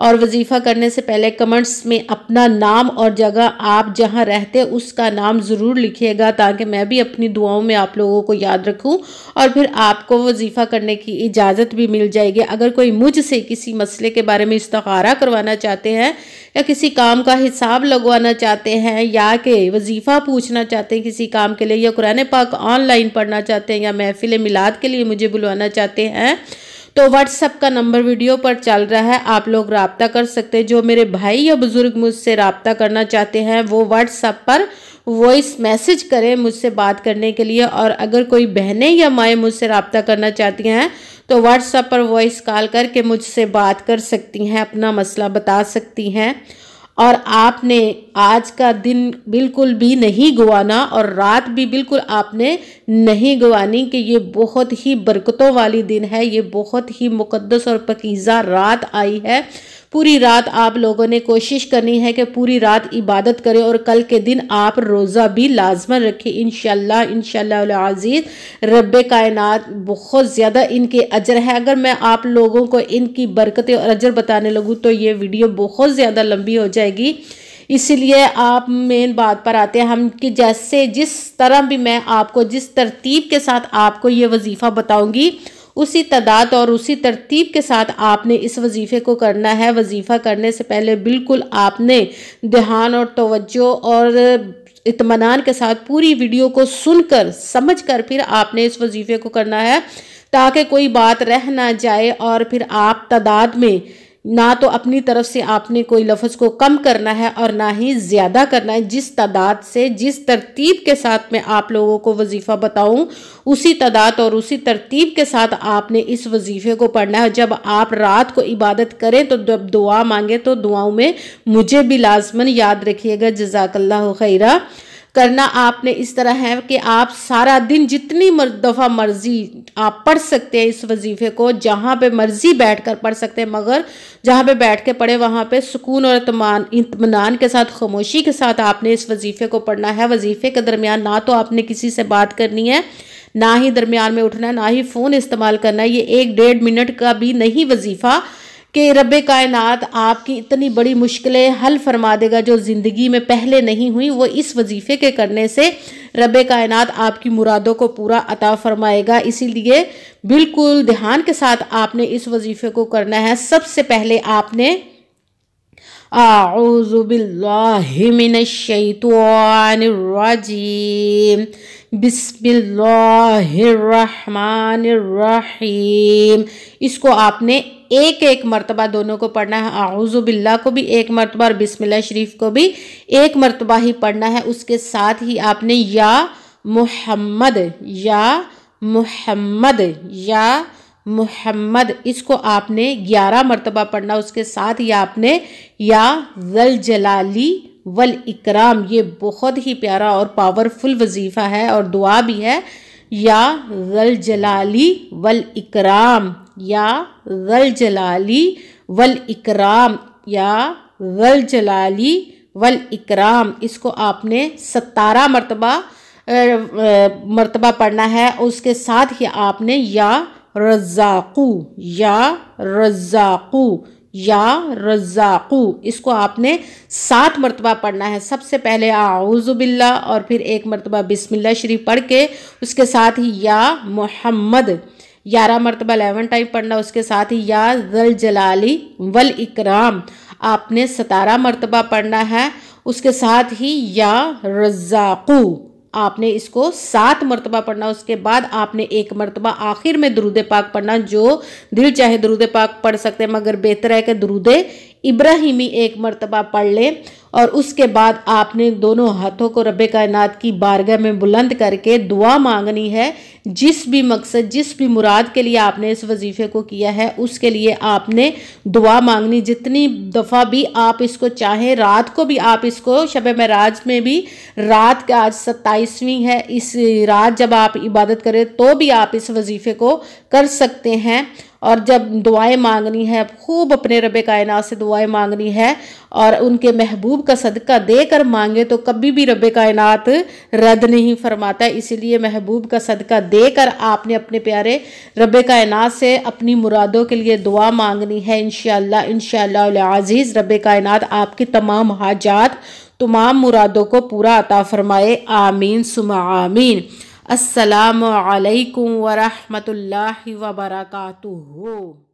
اور وظیفہ کرنے سے پہلے کمنٹس میں اپنا نام اور جگہ آپ جہاں رہتے اس کا نام ضرور لکھیے گا، تاکہ میں بھی اپنی دعاؤں میں آپ لوگوں کو یاد رکھوں اور پھر آپ کو وظیفہ کرنے کی اجازت بھی مل جائے گی۔ اگر کوئی مجھ سے کسی مسئلے کے بارے میں استخارہ کروانا چاہتے ہیں یا کسی کام کا حساب لگوانا چاہتے ہیں یا کہ وظیفہ پوچھنا چاہتے ہیں کسی کام کے لیے، یا قرآن پاک آن لائن پڑھنا چاہتے ہیں، یا محفل میلاد کے لیے مجھے بلوانا چاہتے ہیں، تو واٹس ایپ کا نمبر ویڈیو پر چل رہا ہے، آپ لوگ رابطہ کر سکتے ہیں۔ جو میرے بھائی یا بزرگ مجھ سے رابطہ کرنا چاہتے ہیں وہ واٹس ایپ پر وائس میسج کریں مجھ سے بات کرنے کے لیے، اور اگر کوئی بہنیں یا مائیں مجھ سے رابطہ کرنا چاہتی ہیں تو واٹس ایپ پر وائس کال کر کے مجھ سے بات کر سکتی ہیں، اپنا مسئلہ بتا سکتی ہیں۔ اور آپ نے آج کا دن بالکل بھی نہیں گوانا اور رات بھی بالکل آپ نے نہیں گوانی، کہ یہ بہت ہی برکتوں والی دن ہے، یہ بہت ہی مقدس اور پاکیزہ رات آئی ہے۔ پوری رات آپ لوگوں نے کوشش کرنی ہے کہ پوری رات عبادت کریں، اور کل کے دن آپ روزہ بھی لازماً رکھیں انشاءاللہ العزیز۔ رب کائنات بہت زیادہ ان کے اجر ہے، اگر میں آپ لوگوں کو ان کی برکتیں اور اجر بتانے لگوں تو یہ ویڈیو بہت زیادہ لمبی ہو جائے گی، اسی لیے آپ مین بات پر آتے ہیں ہم، کہ جیسے جس طرح بھی میں آپ کو جس ترتیب کے ساتھ آپ کو یہ وظیفہ بتاؤں گی اسی تعداد اور اسی ترتیب کے ساتھ آپ نے اس وظیفے کو کرنا ہے۔ وظیفہ کرنے سے پہلے بالکل آپ نے دھیان اور توجہ اور اطمینان کے ساتھ پوری ویڈیو کو سن کر سمجھ کر پھر آپ نے اس وظیفے کو کرنا ہے، تاکہ کوئی بات رہ نہ جائے، اور پھر آپ تعداد میں نہ تو اپنی طرف سے آپ نے کوئی لفظ کو کم کرنا ہے اور نہ ہی زیادہ کرنا ہے۔ جس تعداد سے جس ترتیب کے ساتھ میں آپ لوگوں کو وظیفہ بتاؤں اسی تعداد اور اسی ترتیب کے ساتھ آپ نے اس وظیفے کو پڑھنا ہے۔ جب آپ رات کو عبادت کریں تو جب دعا مانگیں تو دعاؤں میں مجھے بھی لازماً یاد رکھیے گا۔ جزاک اللہ خیرہ۔ کرنا آپ نے اس طرح ہے کہ آپ سارا دن جتنی دفعہ مرضی آپ پڑھ سکتے ہیں اس وظیفے کو، جہاں پہ مرضی بیٹھ کر پڑھ سکتے ہیں، مگر جہاں پہ بیٹھ کے پڑھے وہاں پہ سکون اور اطمینان کے ساتھ خاموشی کے ساتھ آپ نے اس وظیفے کو پڑھنا ہے۔ وظیفے کے درمیان نہ تو آپ نے کسی سے بات کرنی ہے، نہ ہی درمیان میں اٹھنا ہے، نہ ہی فون استعمال کرنا ہے۔ یہ 1-1.5 منٹ کا بھی نہیں وظیفہ کہ رب کائنات آپ کی اتنی بڑی مشکلیں حل فرما دے گا جو زندگی میں پہلے نہیں ہوئی، وہ اس وظیفے کے کرنے سے رب کائنات آپ کی مرادوں کو پورا عطا فرمائے گا۔ اسی لیے بالکل دھیان کے ساتھ آپ نے اس وظیفے کو کرنا ہے۔ سب سے پہلے آپ نے اعوذ باللہ من الشیطان الرجیم بسم اللہ الرحمن الرحیم، اس کو آپ نے ایک مرتبہ دونوں کو پڑھنا ہے۔ اعوذ باللہ کو بھی ایک مرتبہ اور بسم اللہ شریف کو بھی ایک مرتبہ ہی پڑھنا ہے۔ اس کے ساتھ ہی آپ نے یا محمد یا محمد یا محمد اس کو آپ نے 11 مرتبہ پڑھنا۔ اس کے ساتھ ہی آپ نے یا ذل جلالی والاکرام، یہ بہت ہی پیارا اور پاورفل وظیفہ ہے اور دعا بھی ہے۔ یا ذل جلالی والاکرام، یا ذل جلالی والاکرام، یا ذل جلالی والاکرام، اس کو آپ نے 17 مرتبہ پڑھنا ہے۔ اس کے ساتھ ہی آپ نے یا رزاقو یا رزاقو یا رزاقو، اس کو آپ نے 7 مرتبہ پڑھنا ہے۔ سب سے پہلے اعوذ باللہ اور پھر ایک مرتبہ بسم اللہ شریف پڑھ کے اس کے ساتھ ہی یا محمد 11 مرتبہ 11 ٹائم پڑھنا۔ اس کے ساتھ ہی یا ذل جلالی والاکرام آپ نے 17 مرتبہ پڑھنا ہے۔ اس کے ساتھ ہی یا رزاقو آپ نے اس کو 7 مرتبہ پڑھنا۔ اس کے بعد آپ نے ایک مرتبہ آخر میں درود پاک پڑھنا، جو دل چاہے درود پاک پڑھ سکتے ہیں، مگر بہتر ہے کہ درود ابراہیمی ایک مرتبہ پڑھ لیں۔ اور اس کے بعد آپ نے دونوں ہاتھوں کو رب کائنات کی بارگاہ میں بلند کر کے دعا مانگنی ہے۔ جس بھی مقصد جس بھی مراد کے لیے آپ نے اس وظیفے کو کیا ہے اس کے لیے آپ نے دعا مانگنی۔ جتنی دفعہ بھی آپ اس کو چاہیں، رات کو بھی آپ اس کو شب معراج میں بھی، رات کا آج 27ویں ہے، اس رات جب آپ عبادت کریں تو بھی آپ اس وظیفے کو کر سکتے ہیں۔ اور جب دعائیں مانگنی ہے خوب اپنے رب کائنات سے دعائیں مانگنی ہے اور ان کے محبوب کا صدقہ دے کر مانگے تو کبھی بھی رب کائنات رد نہیں فرماتا ہے۔ اسی لیے محبوب کا صدقہ دے کر آپ نے اپنے پیارے رب کائنات سے اپنی مرادوں کے لیے دعا مانگنی ہے۔ انشاءاللہ العزیز رب کائنات آپ کی تمام حاجات تمام مرادوں کو پورا عطا فرمائے، آمین ثم آمین۔ السلام علیکم ورحمۃ اللہ وبرکاتہ۔